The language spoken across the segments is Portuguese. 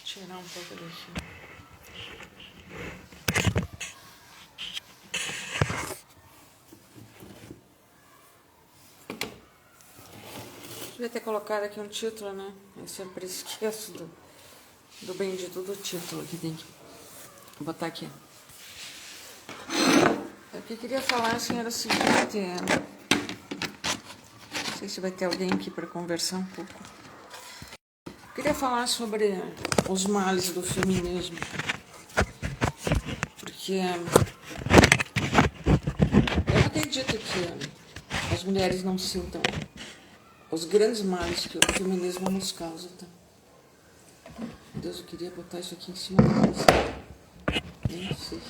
Tirar um pouco daqui. Devia ter colocado aqui um título, né? Eu sempre esqueço do bendito do título que tem que botar aqui. O que eu queria falar, assim, era o seguinte, não sei se vai ter alguém aqui para conversar um pouco. Eu queria falar sobre os males do feminismo, porque eu não acredito que as mulheres não sintam os grandes males que o feminismo nos causa, tá? Meu Deus, eu queria botar isso aqui em cima da mesa. Nem sei.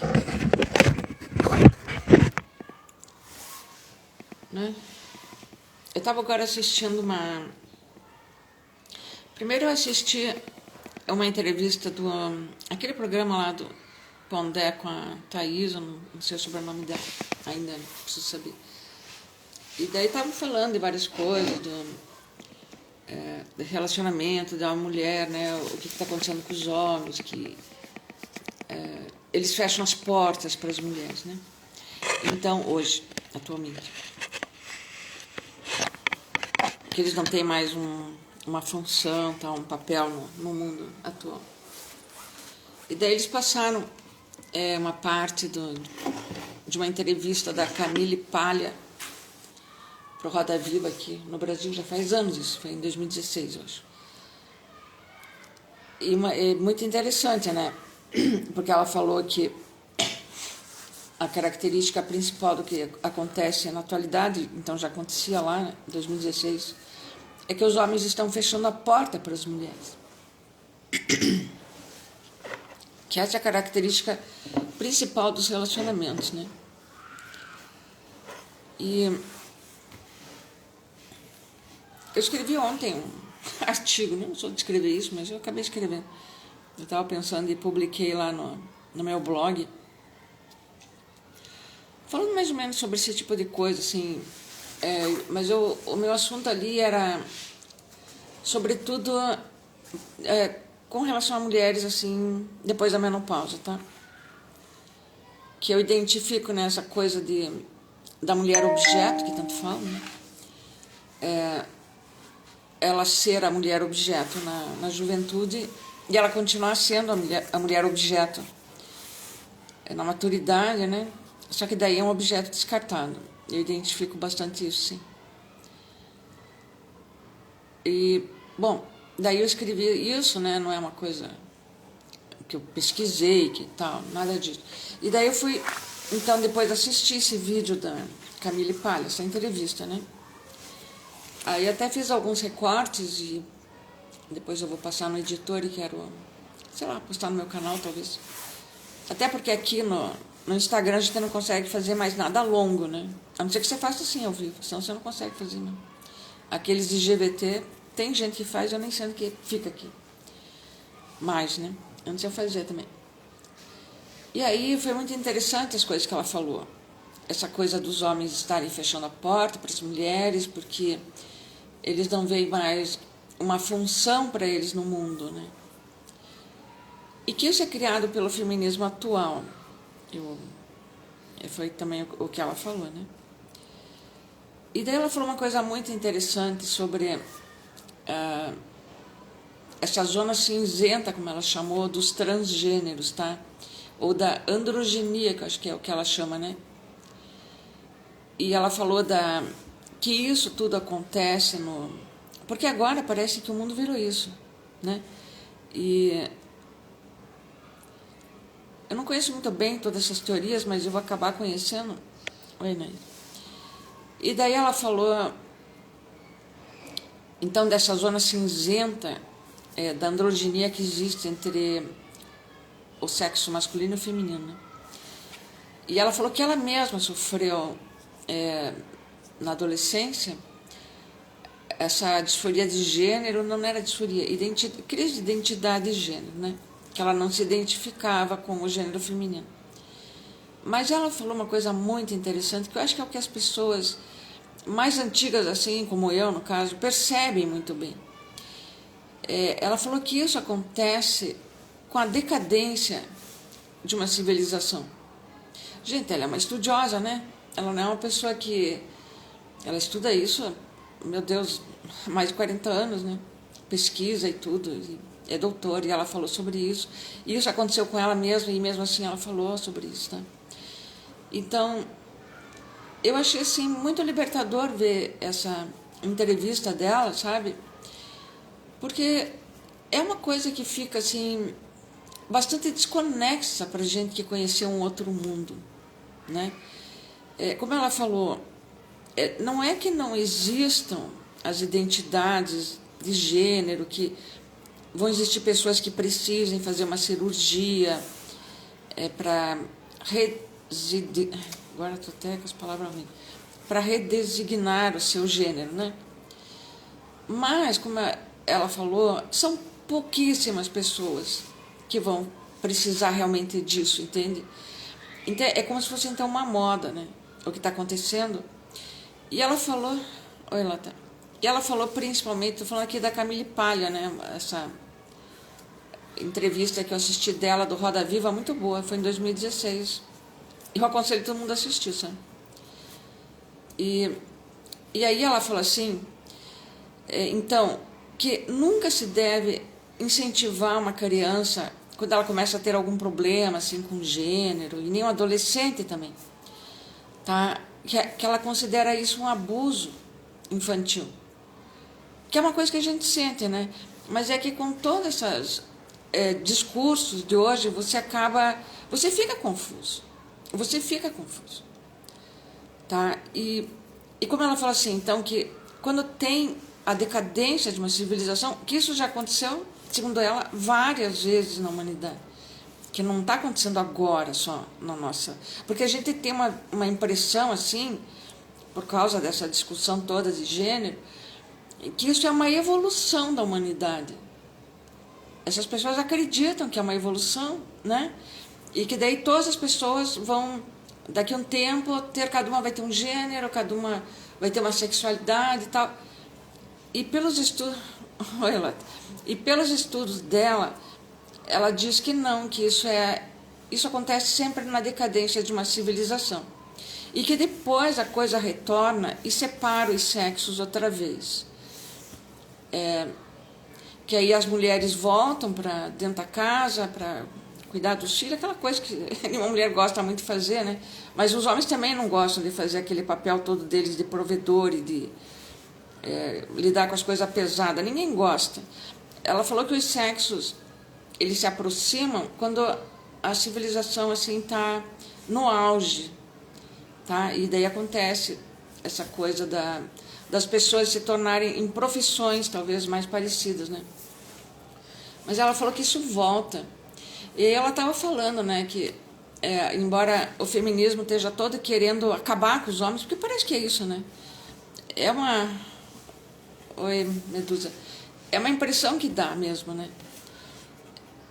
Né? Eu estava agora assistindo uma... Primeiro eu assisti uma entrevista do... aquele programa lá do Pondé com a Thaís, eu não sei o sobrenome dela, ainda não preciso saber. E daí estavam falando de várias coisas, do relacionamento da mulher, né? O que está acontecendo com os homens, que eles fecham as portas para as mulheres, né? Então, hoje, atualmente, que eles não têm mais uma função, tá, um papel no mundo atual. E daí eles passaram uma parte de uma entrevista da Camille Palha para o Roda Viva aqui no Brasil, já faz anos isso, foi em 2016, eu acho. E é muito interessante, né? Porque ela falou que a característica principal do que acontece na atualidade, então já acontecia lá, né, em 2016, é que os homens estão fechando a porta para as mulheres. Que essa é a característica principal dos relacionamentos, né? E eu escrevi ontem um artigo, não sou de escrever isso, mas eu acabei escrevendo. Eu estava pensando e publiquei lá no meu blog, falando mais ou menos sobre esse tipo de coisa, assim. Mas o meu assunto ali era, sobretudo, com relação a mulheres, assim, depois da menopausa, tá? Que eu identifico nessa coisa da mulher objeto, que tanto falam, né? Ela ser a mulher objeto na juventude e ela continuar sendo a mulher objeto na maturidade, né? Só que daí é um objeto descartado. Eu identifico bastante isso, sim. E, bom, daí eu escrevi isso, né? Não é uma coisa que eu pesquisei, que tal, nada disso. E daí eu fui, então, depois assistir esse vídeo da Camille Palha, essa entrevista, né? Aí até fiz alguns recortes e depois eu vou passar no editor e quero, sei lá, postar no meu canal, talvez. Até porque aqui no Instagram a gente não consegue fazer mais nada longo, né? A não ser que você faça assim ao vivo, senão você não consegue fazer, não. Aqueles de GVT, tem gente que faz, eu nem sei que fica aqui. Mais, né? Antes eu fazia também. E aí foi muito interessante as coisas que ela falou. Essa coisa dos homens estarem fechando a porta para as mulheres, porque eles não veem mais uma função para eles no mundo, né? E que isso é criado pelo feminismo atual. Foi também o que ela falou, né? E daí ela falou uma coisa muito interessante sobre essa zona cinzenta, como ela chamou, dos transgêneros, tá? ou da androgenia, que eu acho que é o que ela chama, né? E ela falou que isso tudo acontece porque agora parece que o mundo virou isso, né? E eu não conheço muito bem todas essas teorias, mas eu vou acabar conhecendo. Oi, Ney. E daí ela falou, então, dessa zona cinzenta da androginia que existe entre o sexo masculino e o feminino, né? E ela falou que ela mesma sofreu, na adolescência, essa disforia de gênero. Não era disforia, crise de identidade de gênero, né? Que ela não se identificava com o gênero feminino. Mas ela falou uma coisa muito interessante, que eu acho que é o que as pessoas mais antigas, assim como eu, no caso, percebem muito bem. Ela falou que isso acontece com a decadência de uma civilização. Gente, ela é uma estudiosa, né? Ela não é uma pessoa que... Ela estuda isso, meu Deus, há mais de 40 anos, né? Pesquisa e tudo, e é doutora, e ela falou sobre isso. E isso aconteceu com ela mesma, e mesmo assim ela falou sobre isso, tá? Então, eu achei, assim, muito libertador ver essa entrevista dela, sabe? Porque é uma coisa que fica, assim, bastante desconexa para gente que conheceu um outro mundo, né? Como ela falou, não é que não existam as identidades de gênero, que vão existir pessoas que precisem fazer uma cirurgia para agora estou até com as palavras ruins, para redesignar o seu gênero, né? Mas, como ela falou, são pouquíssimas pessoas que vão precisar realmente disso, entende? Então, é como se fosse, então, uma moda, né? O que está acontecendo. E ela falou... Oi, Lata. E ela falou principalmente, estou falando aqui da Camille Paglia, né? Essa entrevista que eu assisti dela, do Roda Viva, muito boa, foi em 2016. E eu aconselho todo mundo a assistir, sabe? E aí ela falou assim, então, que nunca se deve incentivar uma criança quando ela começa a ter algum problema, assim, com gênero, e nem um adolescente também, tá? Que ela considera isso um abuso infantil. Que é uma coisa que a gente sente, né? Mas é que com todos esses discursos de hoje, você fica confuso. Você fica confuso. Tá? E como ela fala assim, então, que quando tem a decadência de uma civilização, que isso já aconteceu, segundo ela, várias vezes na humanidade, que não está acontecendo agora só na nossa... Porque a gente tem uma impressão, assim, por causa dessa discussão toda de gênero, que isso é uma evolução da humanidade. Essas pessoas acreditam que é uma evolução, né? E que daí todas as pessoas vão, daqui a um tempo, cada uma vai ter um gênero, cada uma vai ter uma sexualidade e tal. E pelos estudos... E pelos estudos dela, ela diz que não, que isso acontece sempre na decadência de uma civilização. E que depois a coisa retorna e separa os sexos outra vez. Que aí as mulheres voltam para dentro da casa, para cuidar dos filhos, aquela coisa que nenhuma mulher gosta muito de fazer, né? Mas os homens também não gostam de fazer aquele papel todo deles de provedor e de lidar com as coisas pesadas. Ninguém gosta. Ela falou que os sexos, eles se aproximam quando a civilização assim está no auge, tá? E daí acontece essa coisa das pessoas se tornarem em profissões talvez mais parecidas, né? Mas ela falou que isso volta. E ela estava falando, né, que embora o feminismo esteja todo querendo acabar com os homens, porque parece que é isso, né? Oi, Medusa. É uma impressão que dá mesmo, né?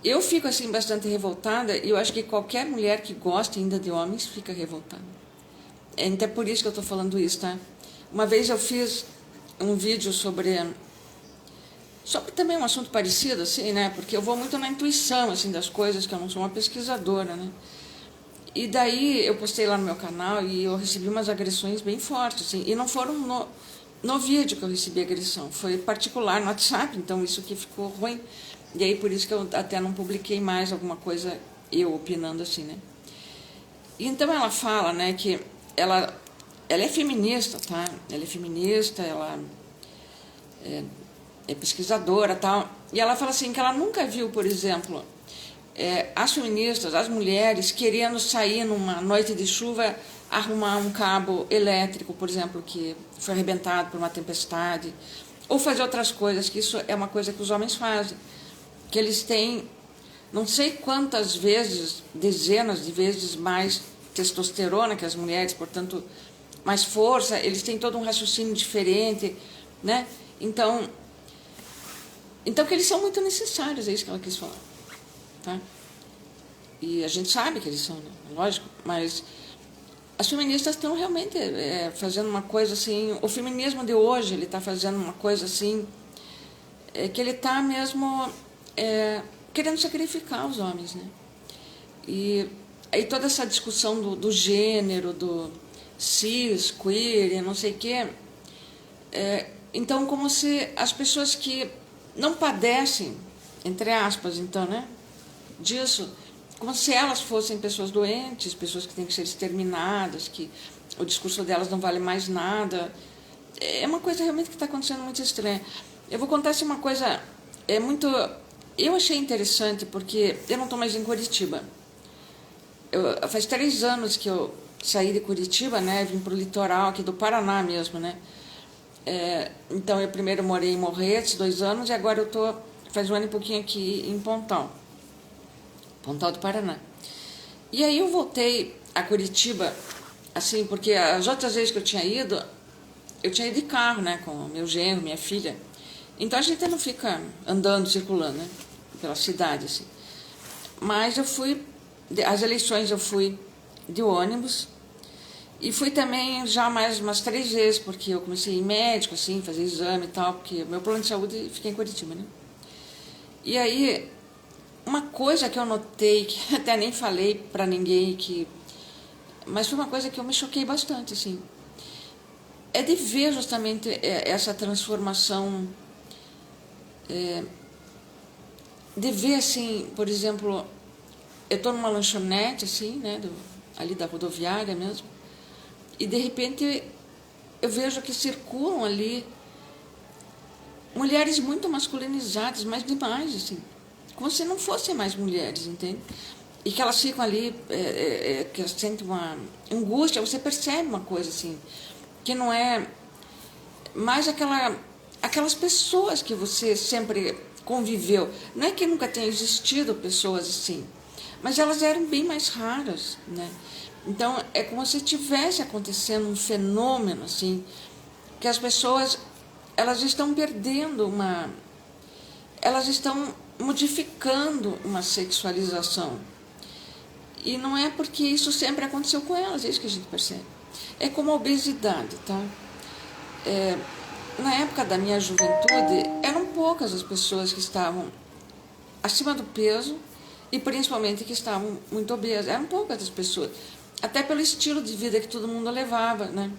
Eu fico assim bastante revoltada, e eu acho que qualquer mulher que gosta ainda de homens fica revoltada. Então é por isso que eu estou falando isso, tá? Uma vez eu fiz um vídeo sobre também um assunto parecido, assim, né? Porque eu vou muito na intuição, assim, das coisas, que eu não sou uma pesquisadora, né? E daí eu postei lá no meu canal e eu recebi umas agressões bem fortes, assim, e não foram no vídeo que eu recebi agressão, foi particular no WhatsApp, então isso aqui ficou ruim. E aí por isso que eu até não publiquei mais alguma coisa eu opinando assim, né? E então ela fala, né, que ela é feminista, tá? Ela é feminista, ela é pesquisadora, tal. E ela fala assim que ela nunca viu, por exemplo, as feministas, as mulheres querendo sair numa noite de chuva, arrumar um cabo elétrico, por exemplo, que foi arrebentado por uma tempestade, ou fazer outras coisas, que isso é uma coisa que os homens fazem, que eles têm não sei quantas vezes, dezenas de vezes mais testosterona que as mulheres, portanto, mais força, eles têm todo um raciocínio diferente, né? Então que eles são muito necessários, é isso que ela quis falar, tá? E a gente sabe que eles são, né? Lógico, mas as feministas estão realmente fazendo uma coisa assim, o feminismo de hoje, ele está fazendo uma coisa assim, que ele está mesmo querendo sacrificar os homens, né? E aí toda essa discussão do gênero, do cis, queer, não sei o quê, então como se as pessoas que não padecem, entre aspas, então, né, disso, como se elas fossem pessoas doentes, pessoas que têm que ser exterminadas, que o discurso delas não vale mais nada. É uma coisa realmente que está acontecendo muito estranha. Eu vou contar assim, uma coisa eu achei interessante, porque eu não estou mais em Curitiba. Faz 3 anos que eu saí de Curitiba, né, vim para o litoral aqui do Paraná mesmo, né. Então eu primeiro morei em Morretes 2 anos e agora eu estou faz 1 ano e pouquinho aqui em Pontal do Paraná. E aí eu voltei a Curitiba, assim, porque as outras vezes que eu tinha ido de carro, né, com meu genro, minha filha. Então a gente não fica andando, circulando, né, pela cidade, assim. Mas as eleições eu fui de ônibus e fui também já mais umas 3 vezes, porque eu comecei a ir médico, assim, fazer exame e tal, porque meu plano de saúde fica em Curitiba, né. E aí, uma coisa que eu notei, que até nem falei para ninguém, mas foi uma coisa que eu me choquei bastante, assim, é de ver justamente essa transformação, de ver, assim, por exemplo, eu estou numa lanchonete, assim, né, ali da rodoviária mesmo, e de repente eu vejo que circulam ali mulheres muito masculinizadas, mas demais, assim, como se não fossem mais mulheres, entende? E que elas ficam ali, que elas sentem uma angústia, você percebe uma coisa assim, que não é mais aquelas pessoas que você sempre conviveu. Não é que nunca tenha existido pessoas assim, mas elas eram bem mais raras, né? Então é como se tivesse acontecendo um fenômeno assim, que as pessoas elas estão perdendo elas estão modificando uma sexualização. E não é porque isso sempre aconteceu com elas, é isso que a gente percebe. É como a obesidade, tá? Na época da minha juventude, eram poucas as pessoas que estavam acima do peso e principalmente que estavam muito obesas. Eram poucas as pessoas. Até pelo estilo de vida que todo mundo levava, né?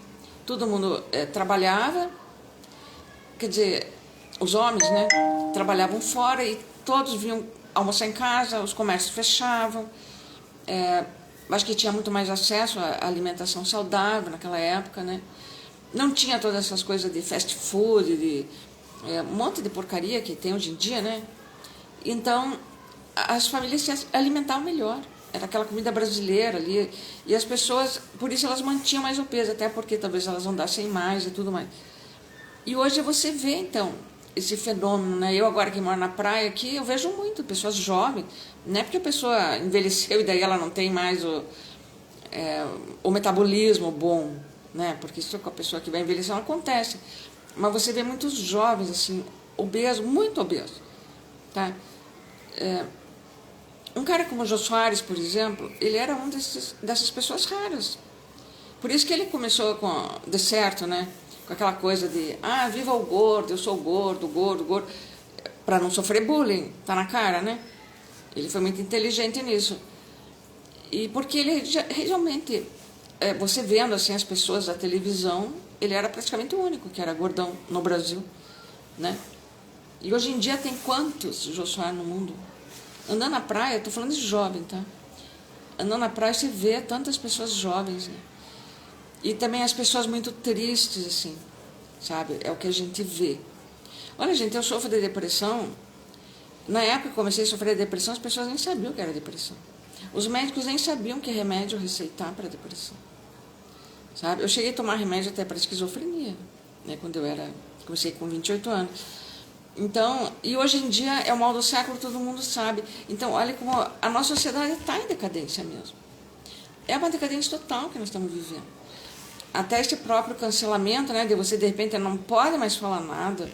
Todo mundo trabalhava, quer dizer, os homens, né? Trabalhavam fora e todos vinham almoçar em casa, os comércios fechavam. Acho que tinha muito mais acesso à alimentação saudável naquela época, né? Não tinha todas essas coisas de fast food, de um monte de porcaria que tem hoje em dia, né? Então, as famílias se alimentavam melhor. Era aquela comida brasileira ali. E as pessoas, por isso elas mantinham mais o peso, até porque talvez elas andassem mais e tudo mais. E hoje você vê, então, esse fenômeno, né? Eu agora que moro na praia aqui, eu vejo muito pessoas jovens, não é porque a pessoa envelheceu e daí ela não tem mais o metabolismo bom, né? Porque isso com a pessoa que vai envelhecendo acontece. Mas você vê muitos jovens, assim, obesos, muito obesos, tá? Um cara como o Jô Soares, por exemplo, ele era dessas pessoas raras. Por isso que ele começou de certo, né? Com aquela coisa de, viva o gordo, eu sou gordo, para não sofrer bullying, tá na cara, né? Ele foi muito inteligente nisso. E porque ele realmente, você vendo assim as pessoas da televisão, ele era praticamente o único que era gordão no Brasil, né? E hoje em dia tem quantos Jô Soares no mundo? Andando na praia, tô falando de jovem, tá? Andando na praia, você vê tantas pessoas jovens, né? E também as pessoas muito tristes, assim, sabe? É o que a gente vê. Olha, gente, eu sofro de depressão. Na época que comecei a sofrer de depressão, as pessoas nem sabiam o que era depressão. Os médicos nem sabiam que remédio receitar para depressão. Sabe? Eu cheguei a tomar remédio até para esquizofrenia, né? Quando comecei com 28 anos. Então, e hoje em dia é o mal do século, todo mundo sabe. Então, olha como a nossa sociedade está em decadência mesmo. É uma decadência total que nós estamos vivendo. Até este próprio cancelamento, né? De você, de repente, não pode mais falar nada.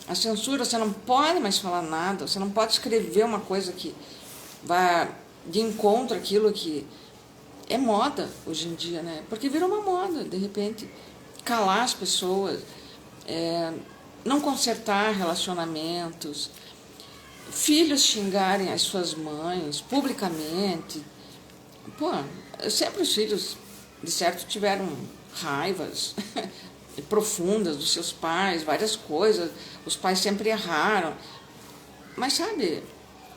A censura, você não pode mais falar nada. Você não pode escrever uma coisa que vá de encontro àquilo que é moda hoje em dia, né? Porque virou uma moda, de repente, calar as pessoas, não consertar relacionamentos, filhos xingarem as suas mães publicamente. Pô, sempre os filhos, de certo, tiveram raivas profundas dos seus pais, várias coisas. Os pais sempre erraram. Mas, sabe,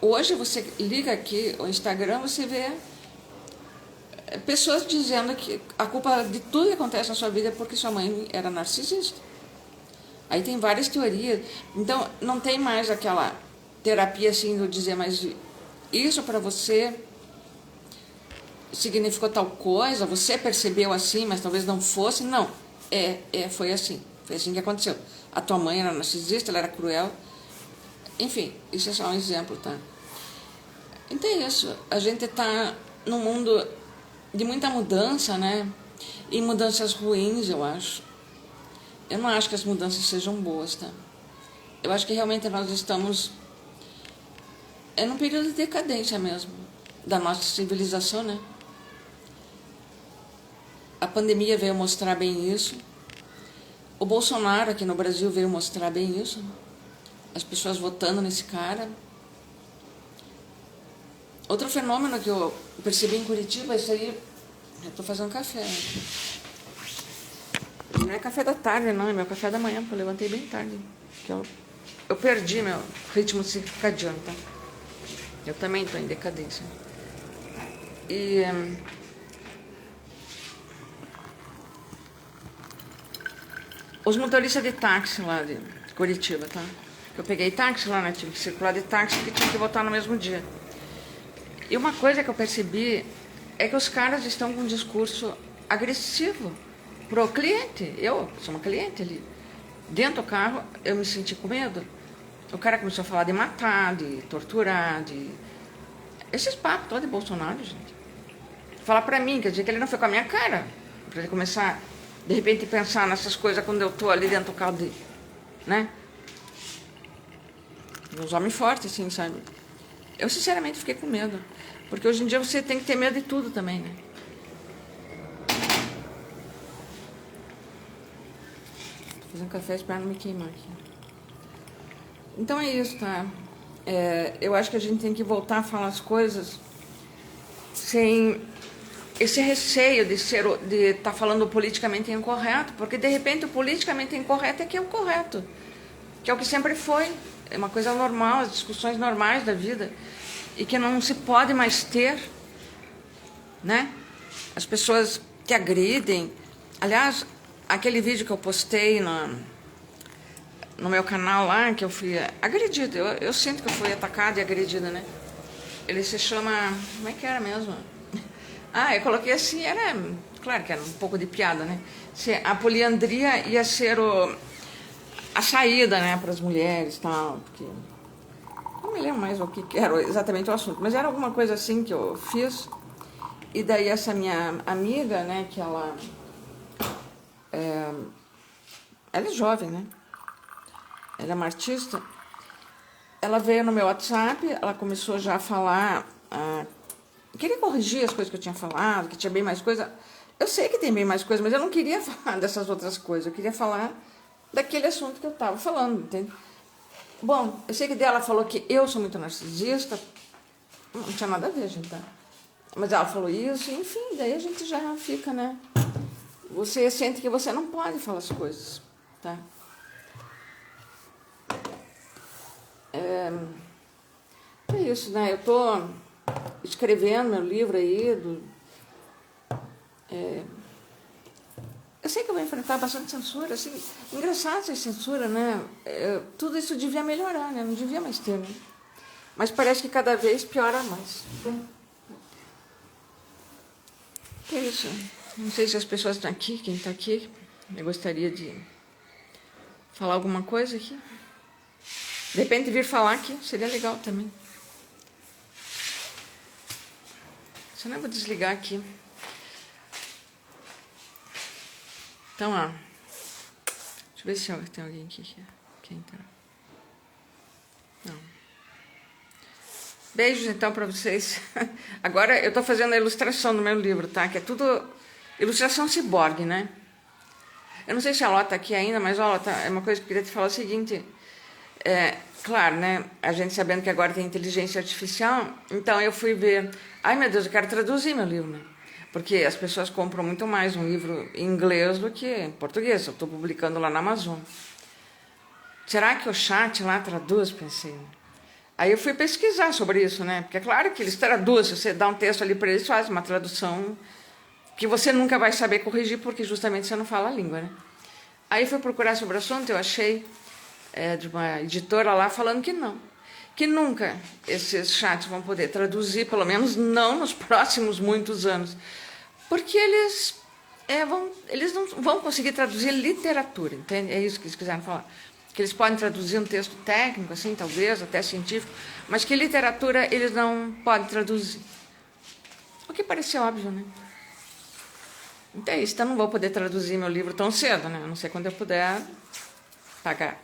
hoje você liga aqui o Instagram, você vê pessoas dizendo que a culpa de tudo que acontece na sua vida é porque sua mãe era narcisista. Aí tem várias teorias. Então, não tem mais aquela terapia assim de dizer, mas isso para você significou tal coisa, você percebeu assim, mas talvez não fosse. Não, foi assim. Foi assim que aconteceu. A tua mãe era narcisista, ela era cruel. Enfim, isso é só um exemplo, tá? Então é isso. A gente está num mundo de muita mudança, né? E mudanças ruins, eu acho. Eu não acho que as mudanças sejam boas, tá? Eu acho que realmente nós estamos num período de decadência mesmo da nossa civilização, né? A pandemia veio mostrar bem isso. O Bolsonaro aqui no Brasil veio mostrar bem isso. As pessoas votando nesse cara. Outro fenômeno que eu percebi em Curitiba, isso aí, eu tô fazendo café. Não é café da tarde, não, é meu café da manhã, porque eu levantei bem tarde. Eu perdi meu ritmo circadiano, tá? Eu também tô em decadência. E os motoristas de táxi lá de Curitiba, tá? Eu peguei táxi lá, né? Tive que circular de táxi porque tinha que voltar no mesmo dia. E uma coisa que eu percebi é que os caras estão com um discurso agressivo pro cliente. Eu sou uma cliente ali. Dentro do carro, eu me senti com medo. O cara começou a falar de matar, de torturar, de... Esses papos todos de Bolsonaro, gente. Falar pra mim, quer dizer que ele não foi com a minha cara. Pra ele começar, de repente, pensar nessas coisas quando eu tô ali dentro do carro dele. Né? Uns homens fortes, assim, sabe? Eu, sinceramente, fiquei com medo. Porque hoje em dia você tem que ter medo de tudo também, né? Tô fazendo café, espero não me queimar aqui. Então é isso, tá? Eu acho que a gente tem que voltar a falar as coisas sem esse receio de estar falando politicamente incorreto, porque de repente o politicamente incorreto é que é o correto, que é o que sempre foi, é uma coisa normal, as discussões normais da vida, e que não se pode mais ter, né? As pessoas que agridem. Aliás, aquele vídeo que eu postei no meu canal lá, que eu fui agredida, eu sinto que eu fui atacada e agredida, né? Ele se chama... Como é que era mesmo? Eu coloquei assim, claro que era um pouco de piada, né? Se a poliandria ia ser a saída, né, para as mulheres e tal, porque... Não me lembro mais o que era exatamente o assunto, mas era alguma coisa assim que eu fiz. E daí essa minha amiga, né, que ela é jovem, né? Ela é uma artista. Ela veio no meu WhatsApp, ela começou já a falar... queria corrigir as coisas que eu tinha falado, que tinha bem mais coisa. Eu sei que tem bem mais coisa, mas eu não queria falar dessas outras coisas. Eu queria falar daquele assunto que eu estava falando, entende? Bom, eu sei que dela falou que eu sou muito narcisista. Não tinha nada a ver, gente, tá? Mas ela falou isso, enfim, daí a gente já fica, né? Você sente que você não pode falar as coisas, tá? É isso, né? Eu estou escrevendo meu livro aí. Eu sei que eu vou enfrentar bastante censura, assim, engraçado essa censura, né? Tudo isso devia melhorar, né? Não devia mais ter, né? Mas parece que cada vez piora mais. É isso. Não sei se as pessoas estão aqui, quem está aqui. Eu gostaria de falar alguma coisa aqui. De repente vir falar aqui, seria legal também. Senão eu vou desligar aqui. Então, ó. Deixa eu ver se tem alguém aqui que quer entrar. Não. Beijos, então, para vocês. Agora, eu estou fazendo a ilustração do meu livro, tá? Que é tudo ilustração ciborgue, né? Eu não sei se a Ló está aqui ainda, mas, ó, é uma coisa que eu queria te falar o seguinte. Claro, né? A gente sabendo que agora tem inteligência artificial, então eu fui ver. Ai, meu Deus, eu quero traduzir meu livro, né? Porque as pessoas compram muito mais um livro em inglês do que em português. Eu estou publicando lá na Amazon. Será que o chat lá traduz? Pensei. Aí eu fui pesquisar sobre isso, né? Porque é claro que eles traduzem. Se você dá um texto ali para eles, faz uma tradução que você nunca vai saber corrigir, porque justamente você não fala a língua, né? Aí fui procurar sobre o assunto, eu achei de uma editora lá falando que não. Que nunca esses chats vão poder traduzir, pelo menos não nos próximos muitos anos. Porque eles não vão conseguir traduzir literatura, entende? É isso que eles quiseram falar. Que eles podem traduzir um texto técnico, assim, talvez, até científico, mas que literatura eles não podem traduzir. O que parecia óbvio, né? Então é isso, então não vou poder traduzir meu livro tão cedo, né? A não ser quando eu puder pagar.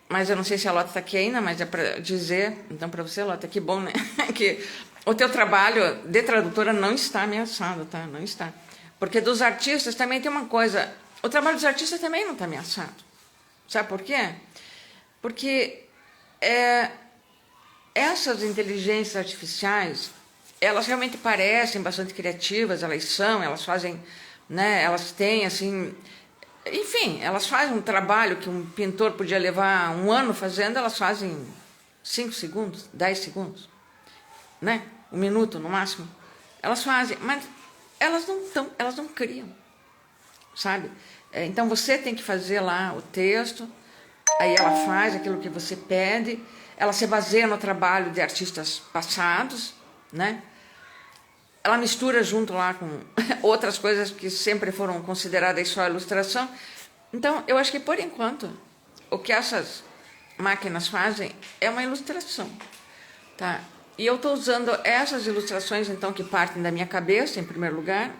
Mas eu não sei se a Lota está aqui ainda, mas é para dizer, então para você, Lota, que bom, né? Que o teu trabalho de tradutora não está ameaçado, tá? Não está. Porque dos artistas também tem uma coisa, o trabalho dos artistas também não está ameaçado. Sabe por quê? Porque essas inteligências artificiais, elas realmente parecem bastante criativas, elas fazem, né? Elas têm, assim... Enfim, elas fazem um trabalho que um pintor podia levar um ano fazendo, elas fazem 5 segundos, 10 segundos, né? 1 minuto no máximo. Elas fazem, mas elas não criam, sabe? Então você tem que fazer lá o texto, aí ela faz aquilo que você pede, ela se baseia no trabalho de artistas passados, né? Ela mistura junto lá com outras coisas que sempre foram consideradas só ilustração. Então, eu acho que, por enquanto, o que essas máquinas fazem é uma ilustração. Tá? E eu estou usando essas ilustrações, então, que partem da minha cabeça, em primeiro lugar,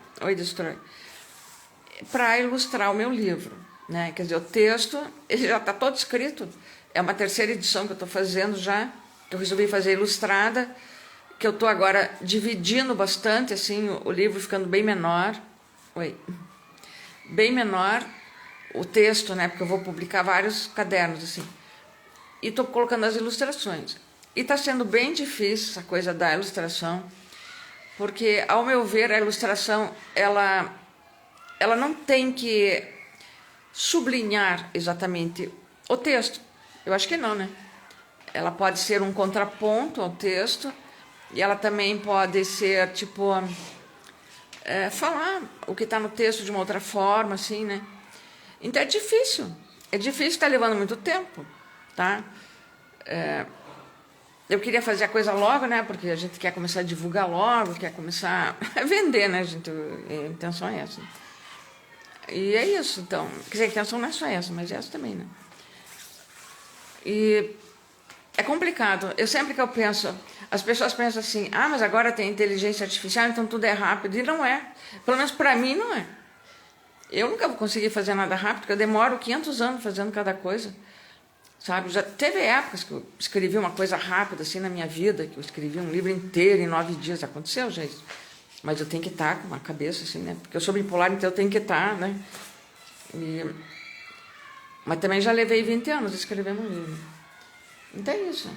para ilustrar o meu livro. Né? Quer dizer, o texto ele já está todo escrito. É uma terceira edição que eu estou fazendo já, que eu resolvi fazer ilustrada, que eu estou agora dividindo bastante, assim, o livro ficando bem menor. Bem menor o texto, né? Porque eu vou publicar vários cadernos, assim. E estou colocando as ilustrações. E está sendo bem difícil essa coisa da ilustração, porque, ao meu ver, a ilustração, ela não tem que sublinhar exatamente o texto. Eu acho que não, né? Ela pode ser um contraponto ao texto, e ela também pode ser, tipo, falar o que está no texto de uma outra forma, assim, né? Então é difícil. É difícil, está levando muito tempo, tá? Eu queria fazer a coisa logo, né? Porque a gente quer começar a divulgar logo, quer começar a vender, né, gente? A intenção é essa. E é isso, então. Quer dizer, a intenção não é só essa, mas é essa também, né? E é complicado. Eu sempre que eu penso, as pessoas pensam assim, mas agora tem inteligência artificial, então tudo é rápido. E não é. Pelo menos para mim não é. Eu nunca vou conseguir fazer nada rápido, porque eu demoro 500 anos fazendo cada coisa. Sabe? Já teve épocas que eu escrevi uma coisa rápida assim na minha vida, que eu escrevi um livro inteiro em 9 dias. Aconteceu, gente. Mas eu tenho que estar com uma cabeça assim, né? Porque eu sou bipolar, então eu tenho que estar, né? Mas também já levei 20 anos escrevendo um livro. Então é isso.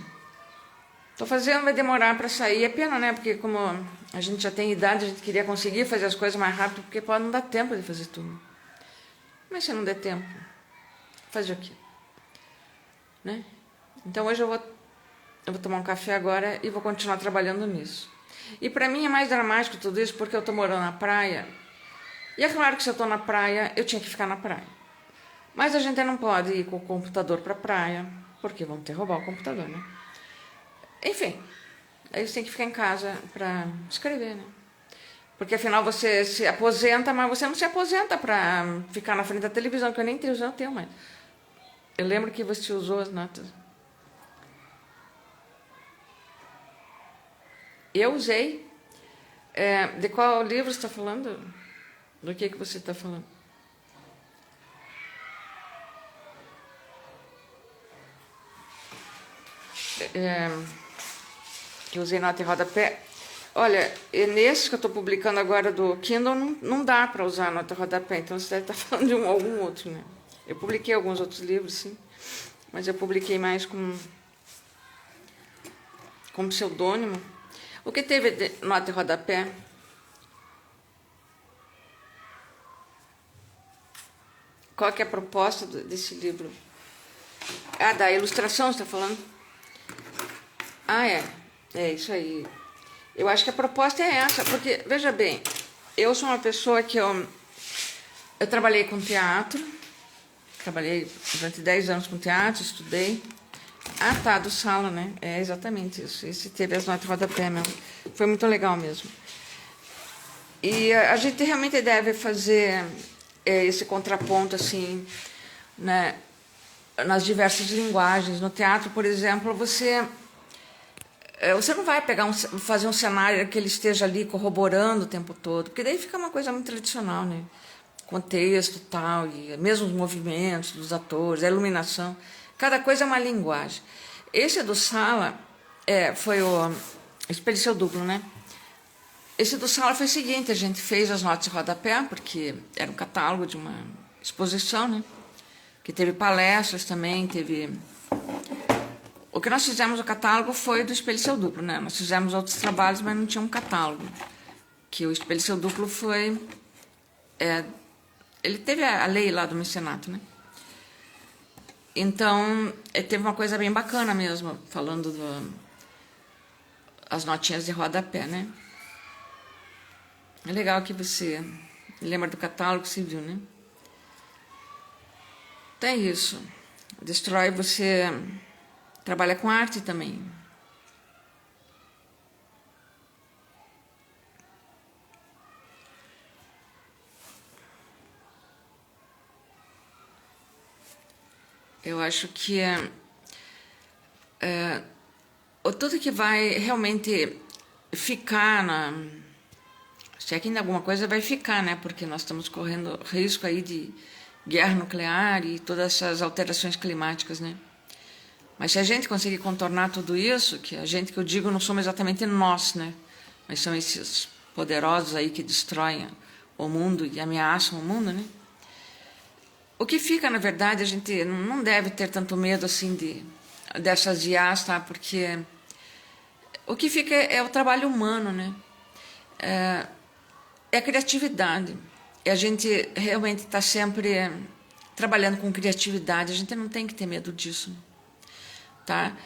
Estou fazendo, vai demorar para sair. É pena, né? Porque como a gente já tem idade, a gente queria conseguir fazer as coisas mais rápido, porque pode não dar tempo de fazer tudo. Mas se não der tempo, fazer o quê? Né? Então hoje eu vou eu vou tomar um café agora e vou continuar trabalhando nisso. E para mim é mais dramático tudo isso porque eu tô morando na praia. E é claro que se eu tô na praia, eu tinha que ficar na praia. Mas a gente não pode ir com o computador pra praia, porque vão ter roubar o computador, né? Enfim, aí você tem que ficar em casa pra escrever, né? Porque afinal você se aposenta, mas você não se aposenta pra ficar na frente da televisão, que eu nem televisão tenho mais. Eu lembro que você usou as notas. Eu usei. De qual livro você está falando? Do que você está falando? Que eu usei nota em rodapé. Olha, nesses que eu estou publicando agora do Kindle, não dá para usar nota em rodapé, então você deve estar falando de algum outro, né? Eu publiquei alguns outros livros, sim, mas eu publiquei mais com pseudônimo. O que teve de nota em rodapé? Qual que é a proposta desse livro? Ah, da ilustração, você está falando? Ah, é isso aí. Eu acho que a proposta é essa, porque, veja bem, eu sou uma pessoa que eu trabalhei com teatro, trabalhei durante 10 anos com teatro, estudei. Ah, tá, do Sala, né? É exatamente isso. Esse teve as notas de rodapé mesmo. Foi muito legal mesmo. E a gente realmente deve fazer esse contraponto, assim, né, nas diversas linguagens. No teatro, por exemplo, você não vai fazer um cenário que ele esteja ali corroborando o tempo todo, porque daí fica uma coisa muito tradicional, né? Contexto e tal, e mesmo os movimentos dos atores, a iluminação, cada coisa é uma linguagem. Esse do Sala foi o Espelho Duplo, né? Esse do Sala foi o seguinte, a gente fez as notas de rodapé, porque era um catálogo de uma exposição, né? Que teve palestras também, teve... O que nós fizemos no catálogo foi do Espelho Duplo, né? Nós fizemos outros trabalhos, mas não tinha um catálogo. Que o Espelho Duplo foi... ele teve a lei lá do mecenato, né? Então, teve uma coisa bem bacana mesmo, falando as notinhas de rodapé, né? É legal que você lembra do catálogo que você viu, né? Então é isso. Destrói, você trabalha com arte também. Eu acho que tudo que vai realmente ficar se é que ainda alguma coisa vai ficar, né? Porque nós estamos correndo risco aí de guerra nuclear e todas essas alterações climáticas, né? Mas se a gente conseguir contornar tudo isso, que a gente que eu digo não somos exatamente nós, né? Mas são esses poderosos aí que destroem o mundo e ameaçam o mundo, né? O que fica, na verdade, a gente não deve ter tanto medo assim dessas IAs, tá? Porque o que fica é o trabalho humano, né? É a criatividade. E a gente realmente está sempre trabalhando com criatividade. A gente não tem que ter medo disso, tá?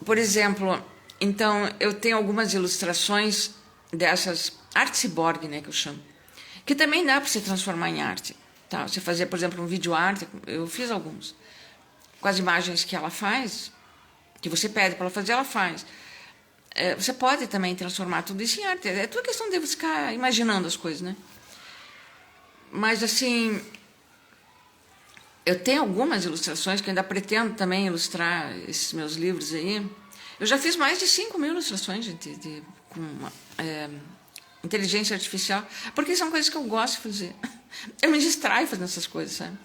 Por exemplo, então, eu tenho algumas ilustrações dessas arte ciborgue, né, que eu chamo, que também dá para se transformar em arte. Tá? Você fazer, por exemplo, um vídeo arte, eu fiz alguns, com as imagens que ela faz, que você pede para ela fazer, ela faz. Você pode também transformar tudo isso em arte. É tudo questão de você ficar imaginando as coisas, né? Mas, assim, eu tenho algumas ilustrações que eu ainda pretendo também ilustrar esses meus livros aí. Eu já fiz mais de 5.000 ilustrações, gente, com inteligência artificial, porque são coisas que eu gosto de fazer. Eu me distraio fazendo essas coisas, sabe?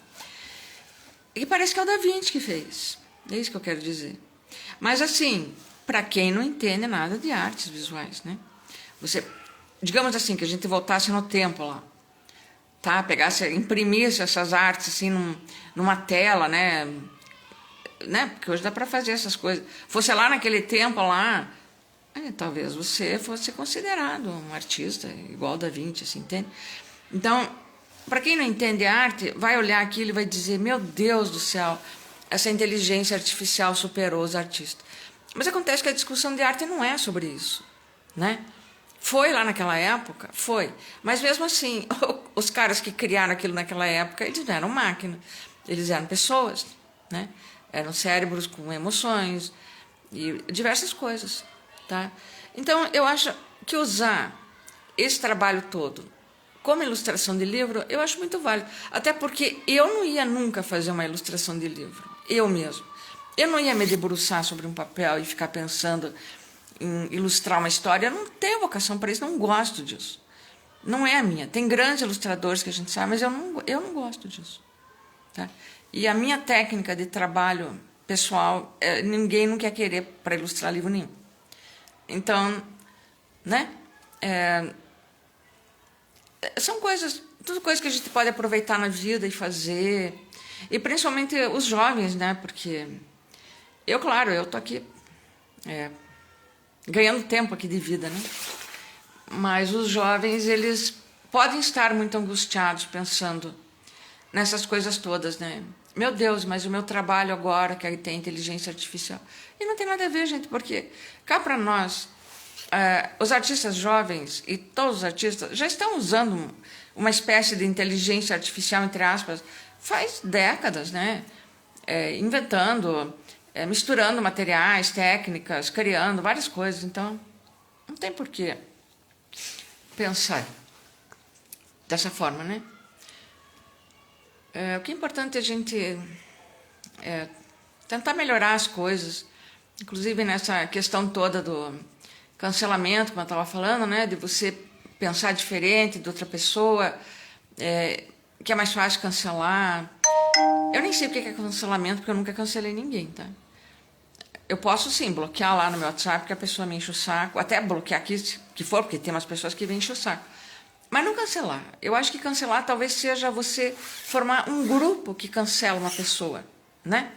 E parece que é o Da Vinci que fez. É isso que eu quero dizer. Mas, assim, para quem não entende nada de artes visuais, né? Você, digamos assim, que a gente voltasse no tempo lá, tá? Pegasse, imprimisse essas artes assim numa tela, né? Porque hoje dá para fazer essas coisas. Fosse lá naquele tempo lá, talvez você fosse considerado um artista igual Da Vinci, assim, entende? Então, para quem não entende arte, vai olhar aquilo e vai dizer: meu Deus do céu, essa inteligência artificial superou os artistas. Mas acontece que a discussão de arte não é sobre isso, né? Foi lá naquela época? Foi. Mas mesmo assim, os caras que criaram aquilo naquela época, eles não eram máquinas, eles eram pessoas, né? Eram cérebros com emoções e diversas coisas, tá? Então, eu acho que usar esse trabalho todo como ilustração de livro, eu acho muito válido. Até porque eu não ia nunca fazer uma ilustração de livro, eu mesmo. Eu não ia me debruçar sobre um papel e ficar pensando em ilustrar uma história. Eu não tenho vocação para isso, não gosto disso. Não é a minha. Tem grandes ilustradores que a gente sabe, mas eu não gosto disso. Tá? E a minha técnica de trabalho pessoal, ninguém não quer querer para ilustrar livro nenhum. Então, né? São coisas, tudo coisas que a gente pode aproveitar na vida e fazer. E principalmente os jovens, né? Porque eu, claro, eu tô aqui ganhando tempo aqui de vida, né? Mas os jovens, eles podem estar muito angustiados pensando nessas coisas todas, né? Meu Deus, mas o meu trabalho agora, que tem inteligência artificial. E não tem nada a ver, gente, porque cá para nós, os artistas jovens e todos os artistas já estão usando uma espécie de inteligência artificial, entre aspas, faz décadas, né? Inventando, misturando materiais, técnicas, criando várias coisas. Então, não tem por que pensar dessa forma, né? O que é importante é a gente tentar melhorar as coisas, inclusive nessa questão toda do cancelamento, como eu estava falando, né? De você pensar diferente de outra pessoa, que é mais fácil cancelar. Eu nem sei o que é cancelamento, porque eu nunca cancelei ninguém, tá? Eu posso, sim, bloquear lá no meu WhatsApp, porque a pessoa me enche o saco, até bloquear aqui, que for, porque tem umas pessoas que vêm encher o saco. Mas não cancelar. Eu acho que cancelar talvez seja você formar um grupo que cancela uma pessoa, né?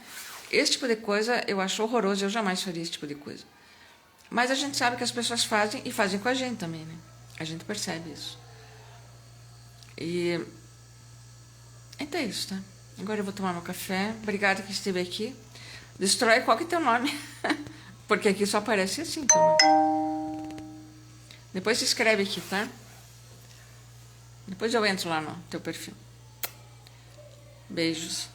Esse tipo de coisa eu acho horroroso, eu jamais faria esse tipo de coisa. Mas a gente sabe que as pessoas fazem e fazem com a gente também, né? A gente percebe isso. E então é isso, tá? Agora eu vou tomar meu café. Obrigada que esteve aqui. Destrói qual que é teu nome. Porque aqui só aparece assim, então. Depois se inscreve aqui, tá? Depois eu entro lá no teu perfil. Beijos.